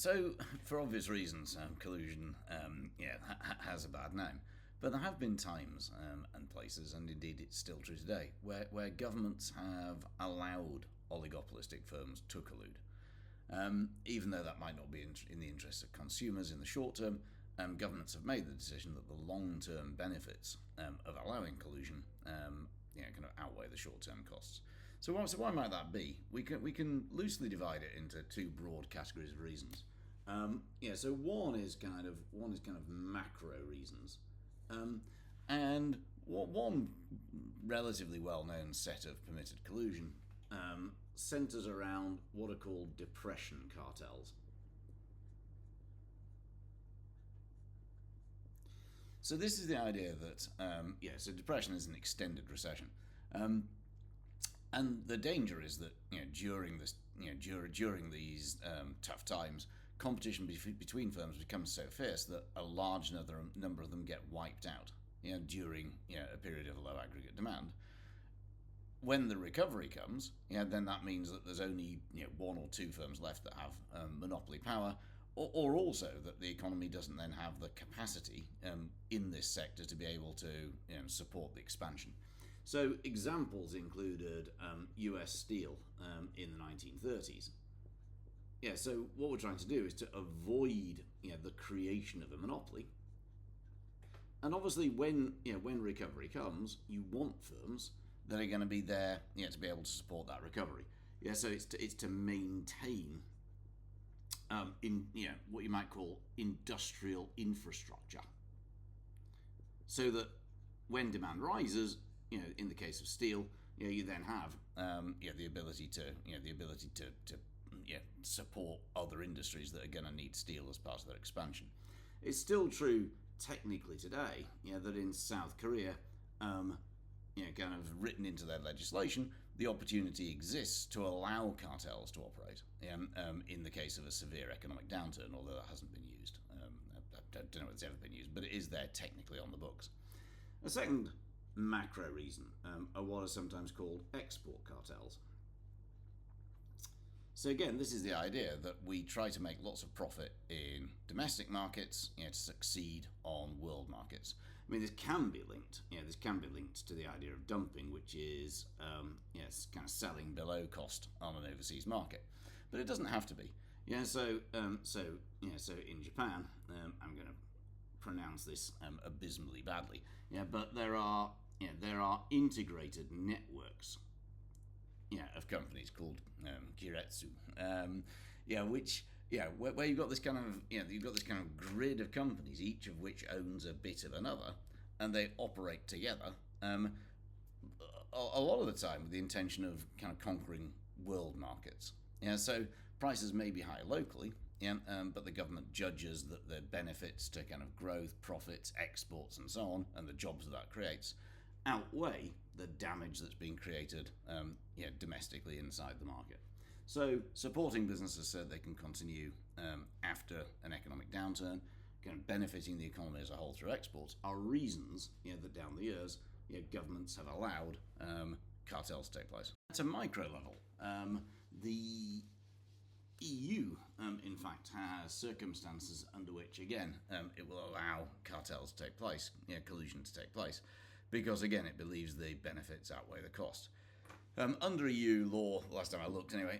So, for obvious reasons, collusion has a bad name. But there have been times and places, and indeed it's still true today, where governments have allowed oligopolistic firms to collude. Even though that might not be in the interests of consumers in the short term, governments have made the decision that the long-term benefits of allowing collusion kind of outweigh the short-term costs. So why might that be? We can loosely divide it into two broad categories of reasons. So one is kind of macro reasons, and one relatively well-known set of permitted collusion centres around what are called depression cartels. So this is the idea that so depression is an extended recession, and the danger is that during these tough times, competition between firms becomes so fierce that a large number of them get wiped out during a period of low aggregate demand. When the recovery comes, then that means that there's only one or two firms left that have monopoly power, or also that the economy doesn't then have the capacity in this sector to be able to support the expansion. So examples included US steel in the 1930s. So what we're trying to do is to avoid the creation of a monopoly. And obviously when recovery comes, you want firms that are going to be there to be able to support that recovery. So it's to maintain in what you might call industrial infrastructure, so that when demand rises, in the case of steel, you then have the ability to support other industries that are going to need steel as part of their expansion. It's still true technically today, that in South Korea, kind of written into their legislation, the opportunity exists to allow cartels to operate in the case of a severe economic downturn, although that hasn't been used. I don't know if it's ever been used, but it is there technically on the books. A second macro reason are what are sometimes called export cartels. So again, this is the idea that we try to make lots of profit in domestic markets, to succeed on world markets. I mean, this can be linked. This can be linked to the idea of dumping, which is kind of selling below cost on an overseas market, but it doesn't have to be. So in Japan, I'm going to pronounce this abysmally badly. But there are integrated networks of companies called kiretsu, where you've got this kind of grid of companies, each of which owns a bit of another, and they operate together. A lot of the time with the intention of kind of conquering world markets. So prices may be high locally, but the government judges that the benefits to kind of growth, profits, exports, and so on, and the jobs that creates, outweigh the damage that's being created domestically inside the market. So supporting businesses so they can continue after an economic downturn, kind of benefiting the economy as a whole through exports, are reasons that down the years governments have allowed cartels to take place. At a micro level, the EU, in fact, has circumstances under which, again, it will allow cartels to take place, collusion to take place, because, again, it believes the benefits outweigh the cost. Under EU law, last time I looked anyway,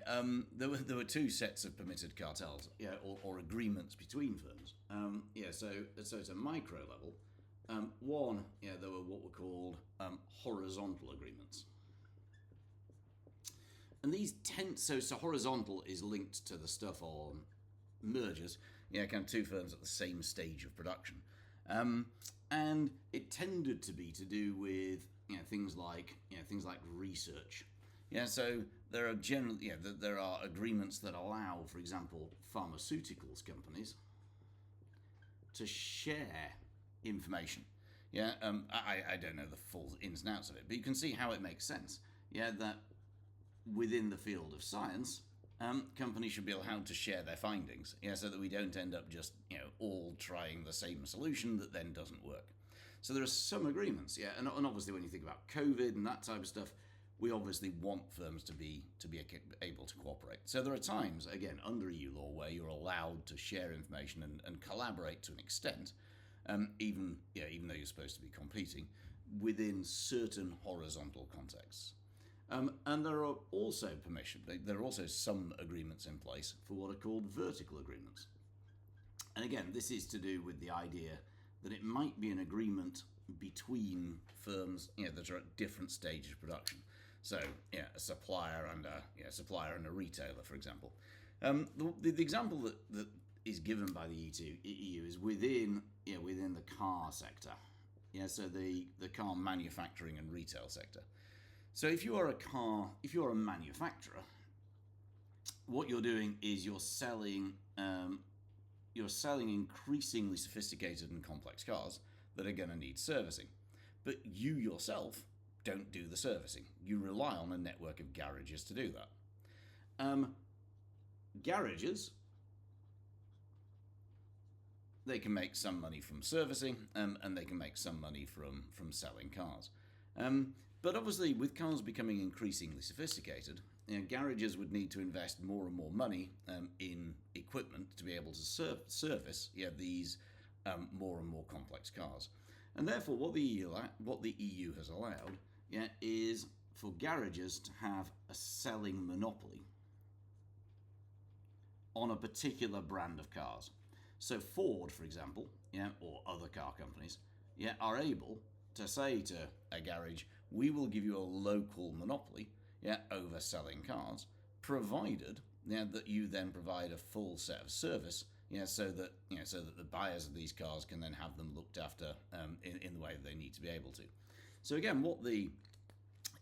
there were two sets of permitted cartels, or agreements between firms. So at a micro level, one, there were what were called horizontal agreements. And these so horizontal is linked to the stuff on mergers, kind of two firms at the same stage of production. And it tended to be to do with things like research. So there are generally there are agreements that allow, for example, pharmaceuticals companies to share information. I don't know the full ins and outs of it, but you can see how it makes sense. That within the field of science, companies should be allowed to share their findings, so that we don't end up just all trying the same solution that then doesn't work. So there are some agreements, and obviously when you think about COVID and that type of stuff, we obviously want firms to be able to cooperate. So there are times, again, under EU law, where you're allowed allowed to share information and collaborate to an extent, even though you're supposed to be competing within certain horizontal contexts. And there are also there are also some agreements in place for what are called vertical agreements. And again, this is to do with the idea that it might be an agreement between firms that are at different stages of production. So, a supplier and a retailer, for example. The example that is given by the EU is within the car sector. So the car manufacturing and retail sector. So if you are a manufacturer, what you're doing is you're selling increasingly sophisticated and complex cars that are going to need servicing. But you yourself don't do the servicing. You rely on a network of garages to do that. Garages, they can make some money from servicing, and they can make some money from selling cars. But obviously, with cars becoming increasingly sophisticated, garages would need to invest more and more money in equipment to be able to service these more and more complex cars. And therefore, what the EU has allowed is for garages to have a selling monopoly on a particular brand of cars. So Ford, for example, or other car companies, are able to say to a garage, we will give you a local monopoly over selling cars, provided that you then provide a full set of service, so that the buyers of these cars can then have them looked after in the way that they need to be able to. So again, what the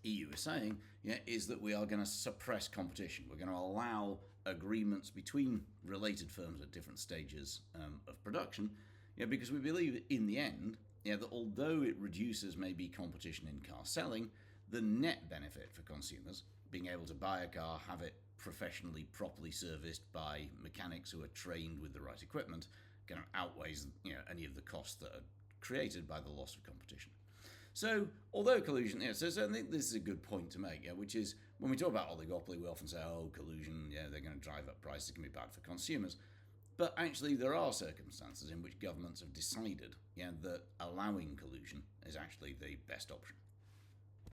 EU is saying is that we are going to suppress competition. We're going to allow agreements between related firms at different stages of production, because we believe in the end that although it reduces maybe competition in car selling, the net benefit for consumers, being able to buy a car, have it professionally, properly serviced by mechanics who are trained with the right equipment, kind of outweighs any of the costs that are created by the loss of competition. So, although collusion, so I think this is a good point to make, which is when we talk about oligopoly, we often say, collusion, they're going to drive up prices, it can be bad for consumers. But actually, there are circumstances in which governments have decided that allowing collusion is actually the best option.